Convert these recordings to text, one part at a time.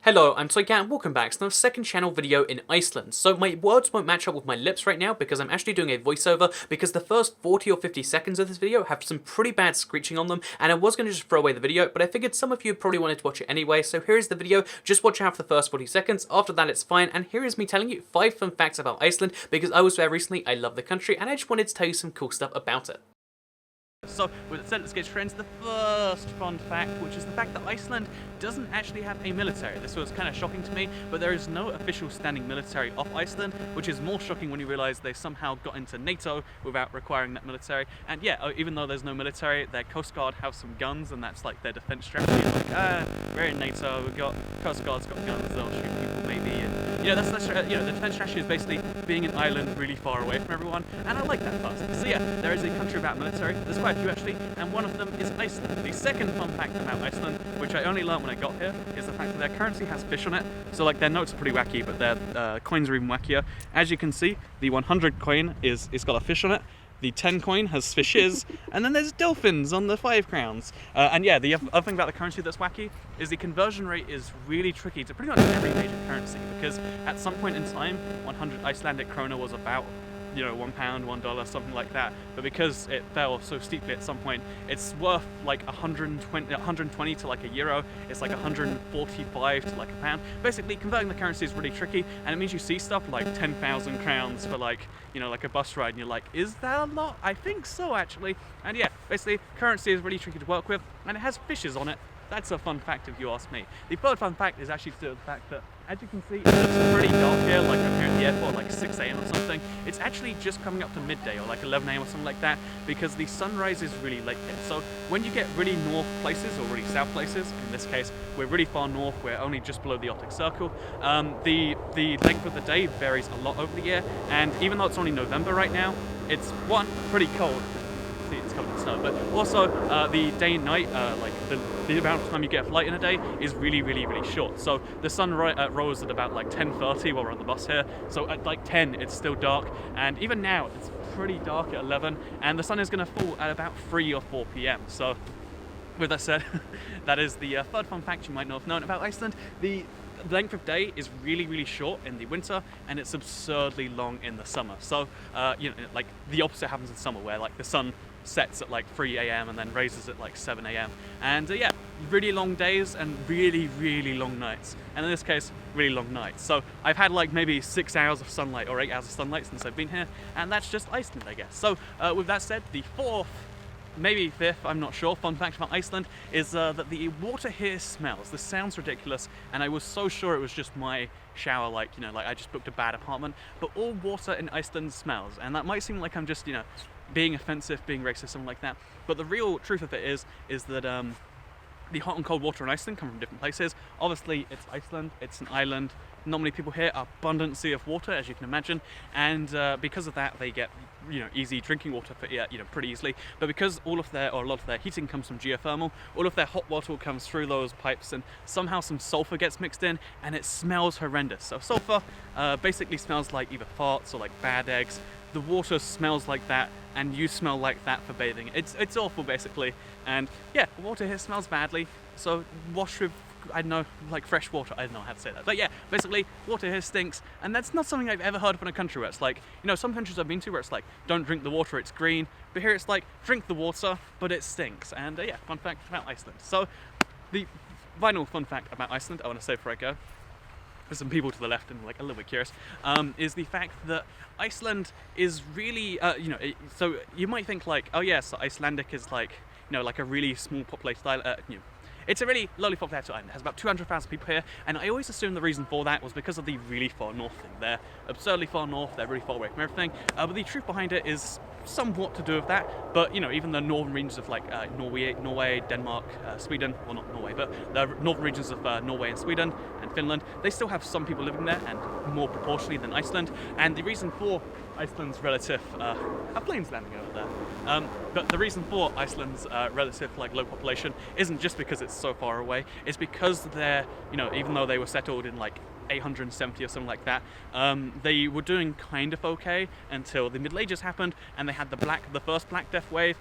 Hello, I'm Toycat and welcome back to another second channel video in Iceland. So my words won't match up with my lips right now because I'm actually doing a voiceover because the first 40 or 50 seconds of this video have some pretty bad screeching on them and I was going to just throw away the video, but I figured some of you probably wanted to watch it anyway, so here is the video. Just watch out for the first 40 seconds, after that it's fine, and here is me telling you 5 fun facts about Iceland because I was there recently, I love the country, and I just wanted to tell you some cool stuff about it. So, with that said, let's get straight into the first fun fact, which is the fact that Iceland doesn't actually have a military. This was kind of shocking to me, but there is no official standing military of Iceland, which is more shocking when you realise they somehow got into NATO without requiring that military. And yeah, even though there's no military, their Coast Guard have some guns, and that's like their defence strategy. It's like, we're in NATO, we've got Coast Guard's got guns, they'll shoot people maybe, and the defence strategy is basically being an island really far away from everyone, and I like that part. So yeah, there is a country without military. There's quite a few actually, and one of them is Iceland. The second fun fact about Iceland, which I only learned when I got here, is the fact that their currency has fish on it. So like their notes are pretty wacky, but their coins are even wackier. As you can see, the 100 coin it's got a fish on it. The 10 coin has fishes, and then there's dolphins on the 5 crowns. And yeah, the other thing about the currency that's wacky is the conversion rate is really tricky to pretty much every major currency, because at some point in time, 100 Icelandic krona was about, £1, $1, something like that. But because it fell so steeply at some point, it's worth like 120 to like a euro. It's like 145 to like a pound. Basically, converting the currency is really tricky, and it means you see stuff like 10,000 crowns for like, like a bus ride, and you're like, is that a lot? I think so, actually. And yeah, basically, currency is really tricky to work with, and it has fishes on it. That's a fun fact if you ask me. The third fun fact is actually to do with the fact that, as you can see, it looks pretty dark here, like I'm here at the airport like 6 AM or something. It's actually just coming up to midday or like 11 AM or something like that, because the sunrise is really late here. So when you get really north places or really south places, in this case, we're really far north, we're only just below the Arctic Circle, the length of the day varies a lot over the year, and even though it's only November right now, it's, one, pretty cold. See, it's covered in snow, but also the day and night, like the amount of time you get a flight in a day is really, really, really short. So the sun rose at about like 10:30 while we're on the bus here. So at like 10, it's still dark, and even now it's pretty dark at 11, and the sun is going to fall at about 3 or 4 p.m. So with that said, that is the third fun fact you might not have known about Iceland. The length of day is really, really short in the winter, and it's absurdly long in the summer. So like the opposite happens in summer, where like the sun sets at like 3 AM and then raises at like 7 AM. And yeah, really long days and really, really long nights. And in this case, really long nights. So I've had like maybe 6 hours of sunlight or 8 hours of sunlight since I've been here, and that's just Iceland, I guess. So with that said, the fourth, maybe fifth, I'm not sure, fun fact about Iceland is that the water here smells. This sounds ridiculous, and I was so sure it was just my shower, like I just booked a bad apartment, but all water in Iceland smells, and that might seem like I'm just being offensive, being racist, something like that, but the real truth of it is that the hot and cold water in Iceland come from different places. Obviously, it's Iceland, it's an island. Not many people here, abundance of water, as you can imagine, and because of that, they get easy drinking water for pretty easily. But because a lot of their heating comes from geothermal, all of their hot water comes through those pipes, and somehow some sulfur gets mixed in, and it smells horrendous. So sulfur basically smells like either farts or like bad eggs. The water smells like that, and you smell like that for bathing. It's awful, basically. And yeah, water here smells badly, so wash with, I don't know, like fresh water. I don't know how to say that. But yeah, basically, water here stinks, and that's not something I've ever heard of in a country where it's like, some countries I've been to where it's like, don't drink the water, it's green. But here it's like, drink the water, but it stinks. And yeah, fun fact about Iceland. So the final fun fact about Iceland, I want to say before I go, for some people to the left and like a little bit curious, is the fact that Iceland is really, so you might think like, oh yeah, so Icelandic is like, like a really small populated island, it's a really lowly populated island. It has about 200,000 people here, and I always assumed the reason for that was because of the really far north thing. They're absurdly far north, they're really far away from everything, but the truth behind it is somewhat to do with that. But even the northern regions of like Norway, Denmark, Sweden, well not Norway, but the northern regions of Norway and Sweden and Finland, they still have some people living there, and more proportionally than Iceland. And the reason for Iceland's relative, a plane's landing over there. But the reason for Iceland's relative like low population isn't just because it's so far away. It's because they're, even though they were settled in like 870 or something like that. They were doing kind of okay until the Middle Ages happened, and they had the first Black Death wave,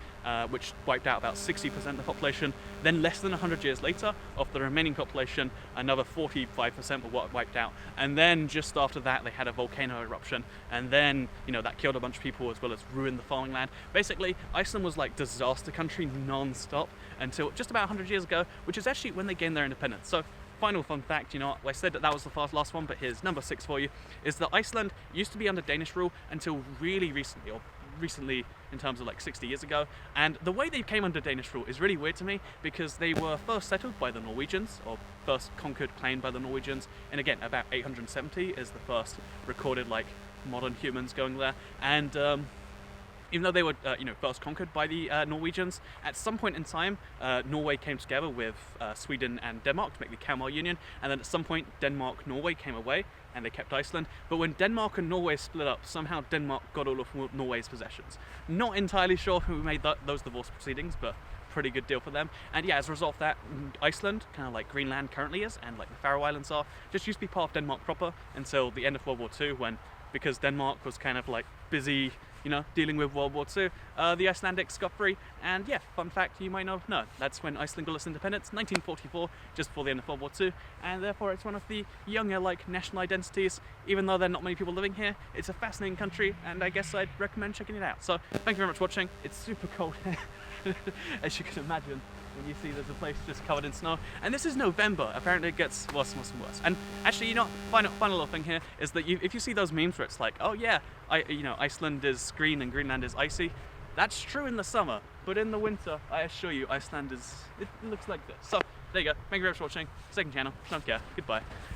which wiped out about 60% of the population. Then less than 100 years later, of the remaining population, another 45% were wiped out. And then just after that, they had a volcano eruption, and then, you know, that killed a bunch of people as well as ruined the farming land. Basically, Iceland was like disaster country non-stop until just about 100 years ago, which is actually when they gained their independence. So final fun fact, you know, I said that was the last one, but here's number 6 for you, is that Iceland used to be under Danish rule until really recently, or recently in terms of like 60 years ago. And the way they came under Danish rule is really weird to me, because they were first settled by the Norwegians, or first conquered, claimed by the Norwegians, and again, about 870 is the first recorded like modern humans going there. And even though they were, first conquered by the Norwegians, at some point in time, Norway came together with Sweden and Denmark to make the Kalmar Union, and then at some point, Denmark-Norway came away, and they kept Iceland. But when Denmark and Norway split up, somehow Denmark got all of Norway's possessions. Not entirely sure who made those divorce proceedings, but pretty good deal for them. And yeah, as a result of that, Iceland, kind of like Greenland currently is, and like the Faroe Islands are, just used to be part of Denmark proper until the end of World War II, when, because Denmark was kind of like busy, you know, dealing with World War II, the Icelandics got free. And yeah, fun fact you might not know, that's when Iceland got its independence, 1944, just before the end of World War II, and therefore it's one of the younger like national identities. Even though there are not many people living here, it's a fascinating country, and I guess I'd recommend checking it out. So thank you very much for watching. It's super cold here, as you can imagine. When you see there's a place just covered in snow, and this is November. Apparently it gets worse and worse and worse. And actually, you know, final little thing here is that if you see those memes where it's like, oh yeah, Iceland is green and Greenland is icy, that's true in the summer, but in the winter, I assure you, Iceland it looks like this. So there you go. Thank you very much for watching. Second channel. Don't care. Goodbye.